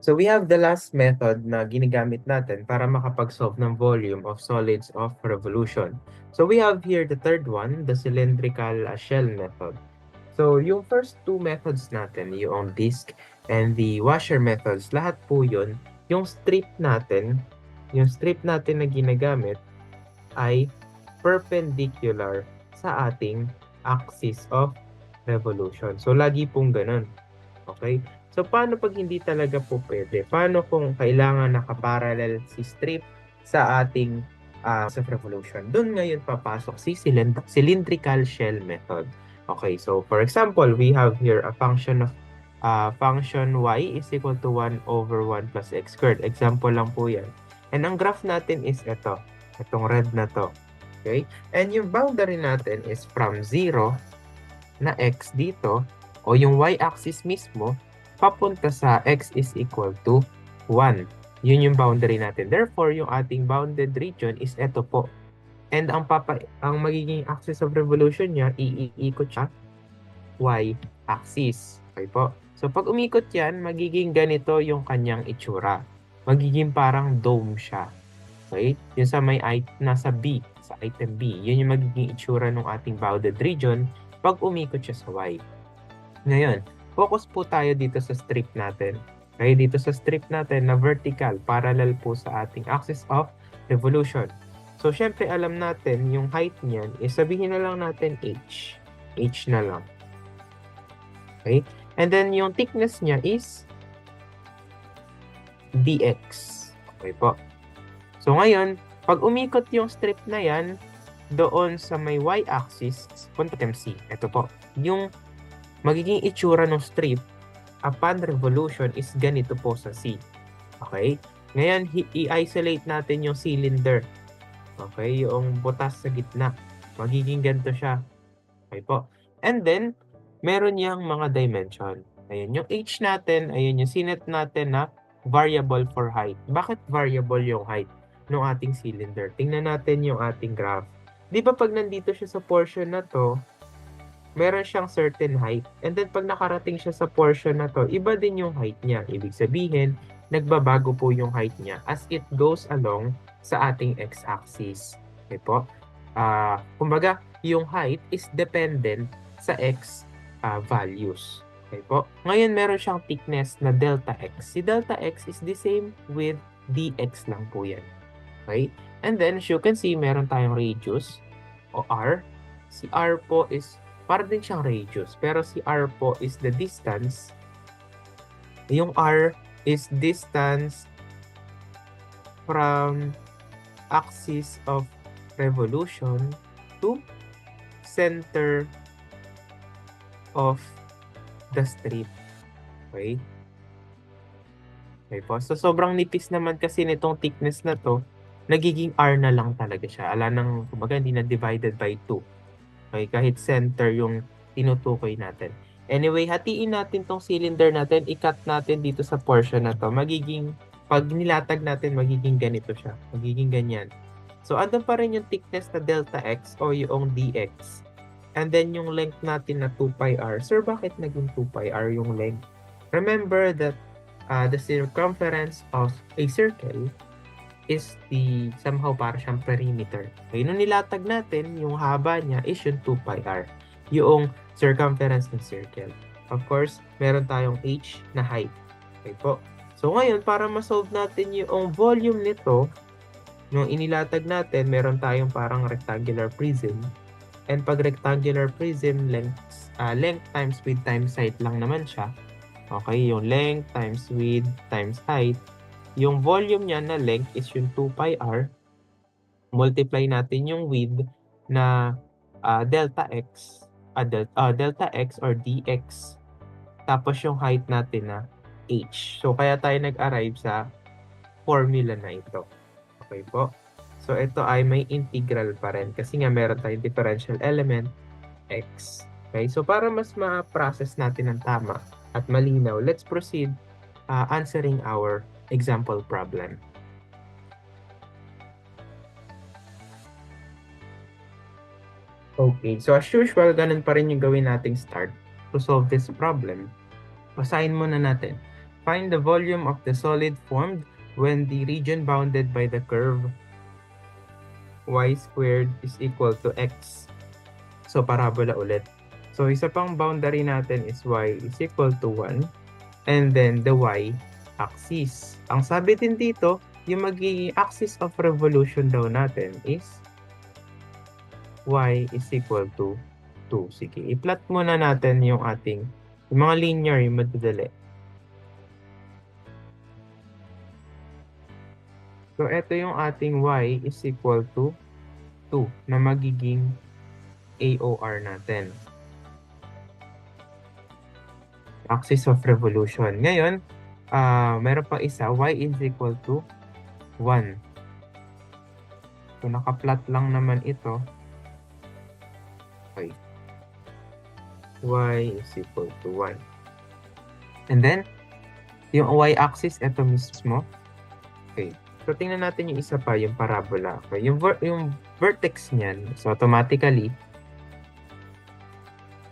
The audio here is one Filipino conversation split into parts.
So we have the last method na ginagamit natin para makapag-solve ng volume of solids of revolution. So we have here the third one, the cylindrical shell method. So yung first two methods natin, yung disk and the washer methods, lahat po yun, yung strip natin na ginagamit ay perpendicular sa ating axis of revolution. So lagi pong ganun. Okay? So, paano pag hindi talaga po pwede? Paano kung kailangan nakaparallel si strip sa ating of revolution? Doon ngayon papasok si cylindrical shell method. Okay, so for example, we have here a function of function y is equal to 1 over 1 plus x squared. Example lang po yan. And ang graph natin is ito. Itong red na to. Okay? And yung boundary natin is from 0 na x dito o yung y-axis mismo papunta sa x is equal to 1. Yun yung boundary natin. Therefore, yung ating bounded region is ito po. And ang magiging axis of revolution niya, iikot siya y-axis. Okay po? So, pag umikot yan, magiging ganito yung kanyang itsura. Magiging parang dome siya. Okay? Yung sa nasa B, sa item B, yun yung magiging itsura ng ating bounded region pag umikot siya sa y. Ngayon, focus po tayo dito sa strip natin. Okay, dito sa strip natin na vertical, parallel po sa ating axis of revolution. So, syempre alam natin yung height niyan, sabihin na lang natin h. H na lang. Okay? And then, yung thickness niya is dx. Okay po. So, ngayon, pag umikot yung strip na yan, doon sa may y-axis, punta MC. Ito po. Yung magiging itsura ng strip upon revolution is ganito po sa C. Okay? Ngayon, i-isolate natin yung cylinder. Okay? Yung butas sa gitna. Magiging ganito siya. Okay po. And then, meron niyang mga dimension. Ayan, yung h natin, ayan yung sinet natin na variable for height. Bakit variable yung height ng ating cylinder? Tingnan natin yung ating graph. Di ba pag nandito siya sa portion na to, meron siyang certain height. And then pag nakarating siya sa portion na to, iba din yung height niya. Ibig sabihin, nagbabago po yung height niya as it goes along sa ating x-axis. Okay po? Kumbaga, yung height is dependent sa x values. Okay po? Ngayon, meron siyang thickness na delta x. Si delta x is the same with dx lang po yan. Okay? And then, as you can see, meron tayong radius o r. Si r po is para din siyang radius. Pero si r po is the distance. Yung r is distance from axis of revolution to center of the strip. Okay? Okay po. So, sobrang nipis naman kasi nitong thickness na to, nagiging r na lang talaga siya. Ala nang, kumbaga, hindi na divided by 2. Okay, kahit center yung tinutukoy natin. Anyway, hatiin natin tong cylinder natin, i-cut natin dito sa portion na to. Magiging, pag nilatag natin, magiging ganito siya. Magiging ganyan. So, andun pa rin yung thickness na delta x o yung dx. And then, yung length natin na 2 pi r. Sir, bakit naging 2 pi r yung length? Remember that the circumference of a circle is somehow para siyang perimeter. Okay, nung nilatag natin, yung haba niya is yung 2 pi r. Yung circumference ng circle. Of course, meron tayong h na height. Okay po. So ngayon, para ma-solve natin yung volume nito, nung inilatag natin, meron tayong parang rectangular prism. And pag rectangular prism, length times width times height lang naman siya. Okay, yung length times width times height. Yung volume niya na length is yung 2 pi r. Multiply natin yung width na delta x or dx. Tapos yung height natin na h. So kaya tayo nag-arrive sa formula na ito. Okay po? So ito ay may integral pa rin kasi nga meron tayong differential element x. Okay? So para mas ma-process natin ng tama at malinaw, let's proceed answering our example problem. Okay, so as usual, ganun pa rin yung gawin nating start to solve this problem. Basahin muna natin. Find the volume of the solid formed when the region bounded by the curve y squared is equal to x. So, parabola ulit. So, isa pang boundary natin is y is equal to 1. And then, the y-axis. Ang sabi din dito, yung magiging axis of revolution daw natin is y is equal to 2. Sige, i-plot muna natin yung ating, yung mga linear, yung madadali. So, ito yung ating y is equal to 2 na magiging AOR natin. Axis of revolution. Ngayon, meron pa isa, y is equal to 1. So, naka-plot lang naman ito. Okay. Y is equal to 1. And then, yung y-axis, ito mismo. Okay. So, tingnan natin yung isa pa, yung parabola. Okay. Yung vertex niyan, so automatically,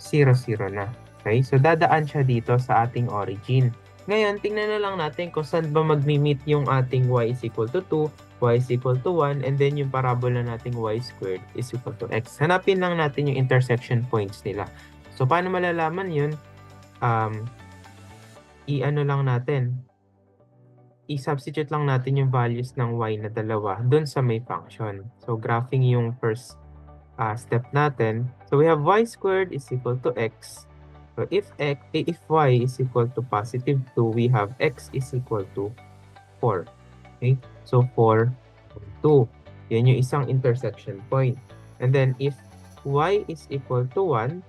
0, 0 na. Okay. So, dadaan siya dito sa ating origin. Ngayon, tingnan na lang natin kung saan ba mag-meet yung ating y is equal to 2, y is equal to 1, and then yung parabola nating y squared is equal to x. Hanapin lang natin yung intersection points nila. So, paano malalaman yun? I-ano lang natin. I-substitute lang natin yung values ng y na dalawa dun sa may function. So, graphing yung first step natin. So, we have y squared is equal to x. So, if y is equal to positive 2, we have x is equal to 4. Okay? So, 4, 2. Yan yung isang intersection point. And then, if y is equal to 1,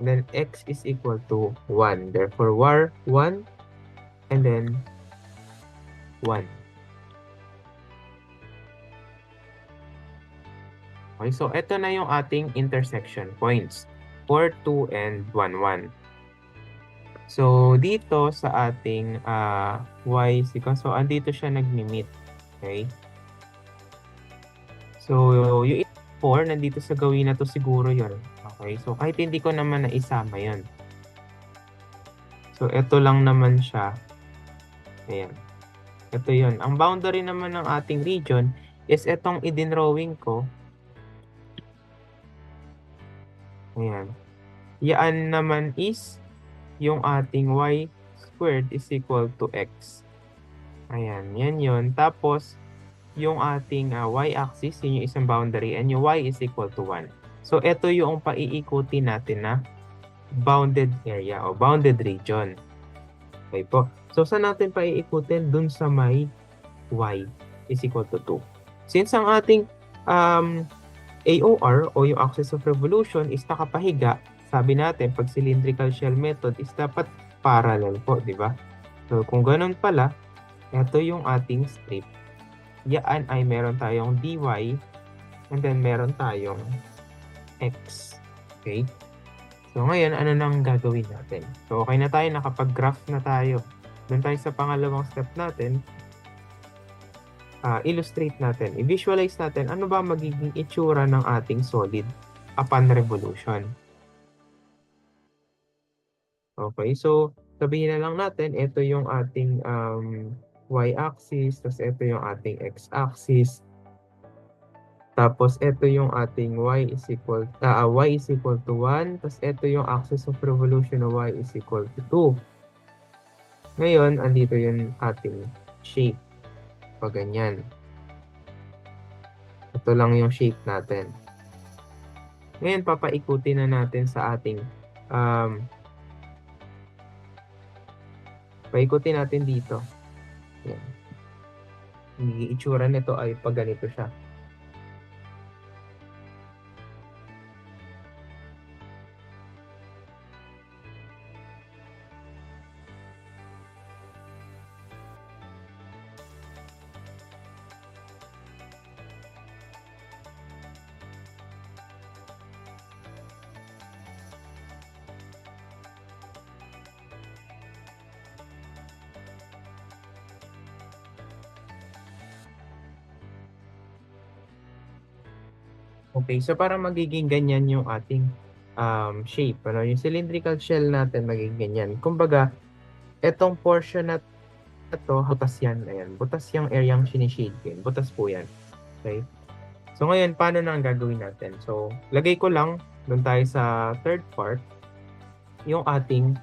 and then x is equal to 1. Therefore, 1, and then 1. Okay, so ito na yung ating intersection points. 4, 2, and 1, 1. So, dito sa ating y is equal, so andito siya nag-meet. Okay? So, yung 4, nandito sa gawin na to siguro yun. Okay? So, kahit hindi ko naman naisama yun. So, ito lang naman siya. Ayan. Ito yun. Ang boundary naman ng ating region is itong idinrawing ko. Ayan. Yan naman is yung ating y squared is equal to x. Ayan. Yan yun. Tapos, yung ating y-axis, yun yung isang boundary, and yung y is equal to 1. So, ito yung paiikutin natin na bounded area o bounded region. Okay po. So, saan natin paiikutin? Dun sa may y is equal to 2. Since ang ating AOR o yung axis of revolution is nakapahiga, sabi natin, pag cylindrical shell method is dapat parallel po, di ba? So, kung ganun pala, ito yung ating strip. Yan ay meron tayong dy and then meron tayong x. Okay? So, ngayon, ano nang gagawin natin? So, okay na tayo, nakapag-graph na tayo. Doon tayo sa pangalawang step natin. Illustrate natin, i-visualize natin ano ba magiging itsura ng ating solid upon revolution. Okay, so sabihin na lang natin, ito yung ating y-axis, tapos ito yung ating x-axis. Tapos ito yung ating y is equal to 1, tapos ito yung axis of revolution na y is equal to 2. Ngayon, andito yung ating shape. Pag ganyan. Ito lang yung shape natin. Ngayon, papaikutin na natin sa ating paikutin natin dito. Yan. Yung itsura nito ay pag ganito siya. Okay, so para magiging ganyan yung ating shape, ano, yung cylindrical shell natin magiging ganyan. Kumbaga, Etong portion na ito, butas yan. Ayan, butas yung area yung sinishade ko. Butas po yan. Okay? So ngayon, paano na ang gagawin natin? So, lagay ko lang, doon tayo sa third part, yung ating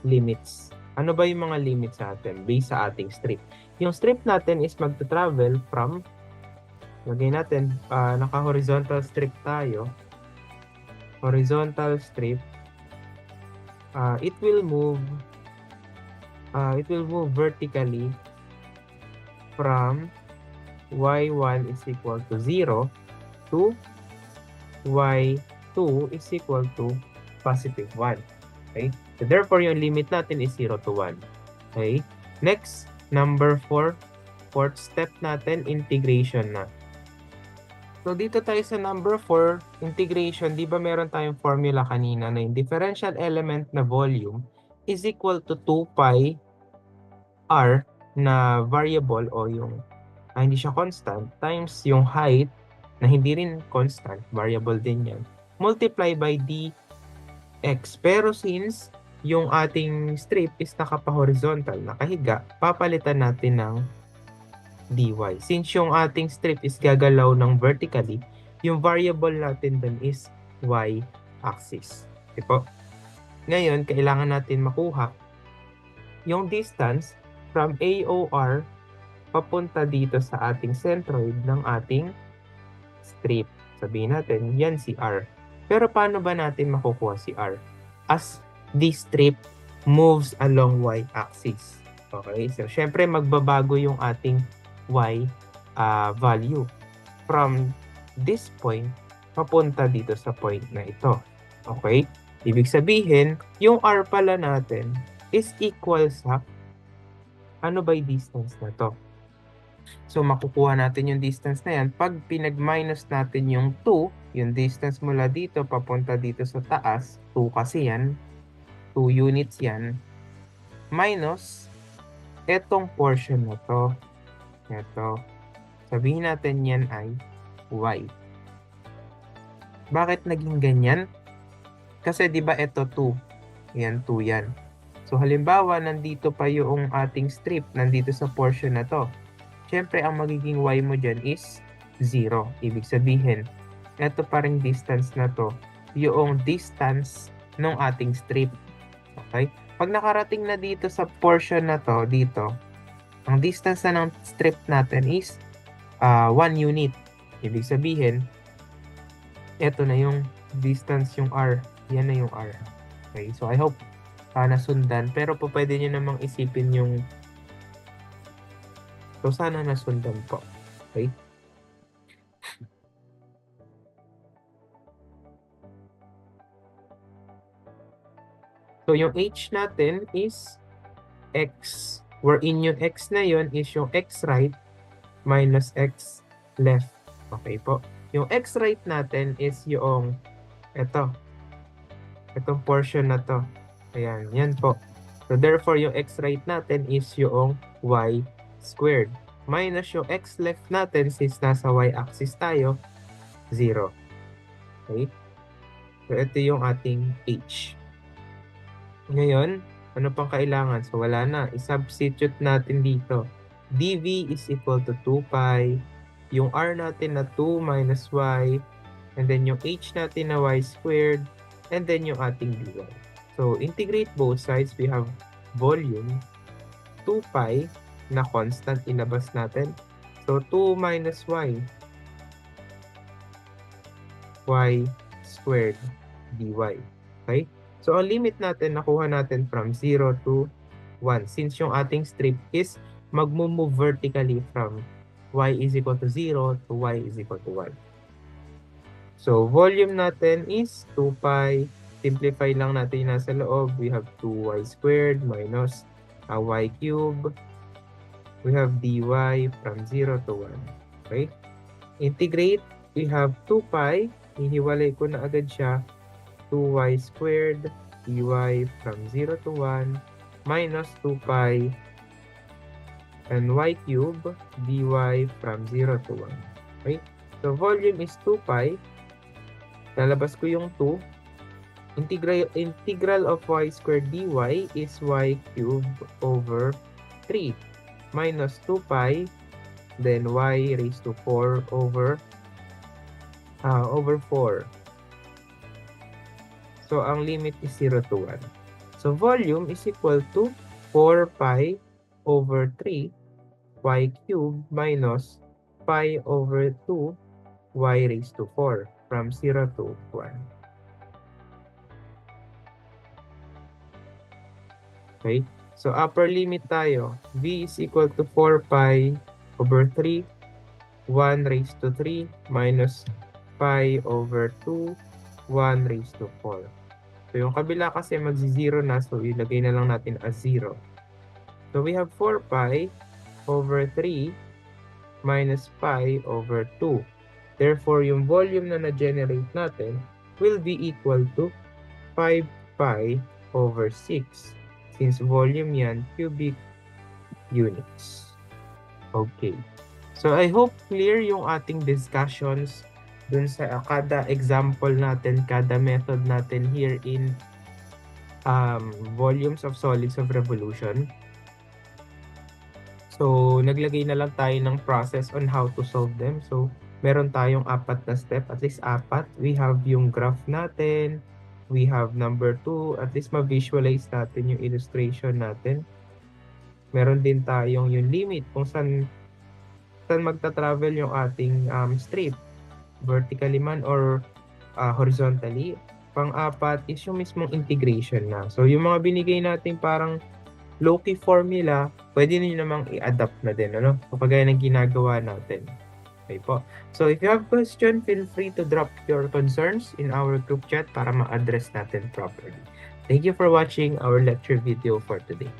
limits. Ano ba yung mga limits sa atin based sa ating strip? Yung strip natin is magta-travel from, lagay natin, naka-horizontal strip tayo. Horizontal strip, it will move vertically from y1 is equal to 0 to y2 is equal to positive 1. Okay? So therefore, yung limit natin is 0 to 1. Okay? Next, number 4, fourth step natin, integration na. So dito tayo sa number 4, integration. Di ba meron tayong formula kanina na yung differential element na volume is equal to 2 pi r na variable o yung hindi siya constant times yung height na hindi rin constant, variable din yan, multiply by dx. Pero since yung ating strip is nakapahorizontal, nakahiga, papalitan natin ng dy. Since yung ating strip is gagalaw ng vertically, yung variable natin dun is y-axis. Diba? Ngayon, kailangan natin makuha yung distance from AOR papunta dito sa ating centroid ng ating strip. Sabihin natin, yan si R. Pero paano ba natin makukuha si R? As the strip moves along y-axis. Okay? So, syempre, magbabago yung ating y value from this point papunta dito sa point na ito. Okay? Ibig sabihin, yung R pala natin is equal sa ano ba yung distance na to? So, makukuha natin yung distance na yan. Pag pinag-minus natin yung 2, yung distance mula dito, papunta dito sa taas, 2 kasi yan, 2 units yan, minus etong portion na to. Ito. Sabihin natin yan ay y. Bakit naging ganyan? Kasi di ba ito 2. Yan, 2 yan. So, halimbawa, nandito pa yung ating strip, nandito sa portion na to. Siyempre, ang magiging y mo dyan is 0. Ibig sabihin, ito pa ring distance na to, yung distance ng ating strip. Okay? Pag nakarating na dito sa portion na to, dito, ang distance na ng strip natin is 1 unit. Ibig sabihin, ito na yung distance, yung R. Yan na yung R. Okay? So, I hope nasundan. Pero po pwede nyo namang isipin yung so, sana nasundan po. Okay? So, yung h natin is x. Wherein yung x na yun is yung x right minus x left. Okay po. Yung x right natin is yung itong portion na to. Ayan, yan po. So, therefore, yung x right natin is yung y squared. Minus yung x left natin since nasa y-axis tayo, 0. Okay? So, ito yung ating h. Ngayon, ano pang kailangan? So, wala na. I-substitute natin dito. dv is equal to 2 pi. Yung r natin na 2 minus y. And then yung h natin na y squared. And then yung ating dy. So, integrate both sides. We have volume 2 pi na constant inabas natin. So, 2 minus y squared dy. Okay? So, ang limit natin, nakuha natin from 0 to 1. Since yung ating strip is mag-move vertically from y is equal to 0 to y is equal to 1. So, volume natin is 2 pi. Simplify lang natin yung nasa loob. We have 2y squared minus y cube. We have dy from 0 to 1. Okay? Integrate. We have 2 pi. Hihiwalay ko na agad siya. 2y squared dy from 0 to 1 minus 2 pi and y cube dy from 0 to 1. Okay? So, volume is 2 pi. Lalabas ko yung 2. Integral of y squared dy is y cubed over 3 minus 2 pi, then y raised to 4 over 4. So, ang limit is 0 to 1. So, volume is equal to 4 pi over 3 y cubed minus pi over 2 y raised to 4 from 0 to 1. Okay? So, upper limit tayo. V is equal to 4 pi over 3, 1 raised to 3 minus pi over 2, 1 raised to 4. So, yung kabila kasi magzi-0 na. So, ilagay na lang natin as 0. So, we have 4 pi over 3 minus pi over 2. Therefore, yung volume na na-generate natin will be equal to 5 pi over 6. Since volume yan, cubic units. Okay. So, I hope clear yung ating discussions dun sa kada example natin, kada method natin here in volumes of solids of revolution. So, naglagay na lang tayo ng process on how to solve them. So, meron tayong 4 na step, at least 4. We have yung graph natin. We have number 2, at least ma-visualize natin yung illustration natin. Meron din tayong yung limit kung saan magta-travel yung ating strip. Vertically man or horizontally. Pang-4 is yung mismong integration na. So, yung mga binigay natin parang low-key formula, pwede nyo namang i-adapt na din, ano? Kapag ng ginagawa natin. Okay po. So, if you have question, feel free to drop your concerns in our group chat para ma-address natin properly. Thank you for watching our lecture video for today.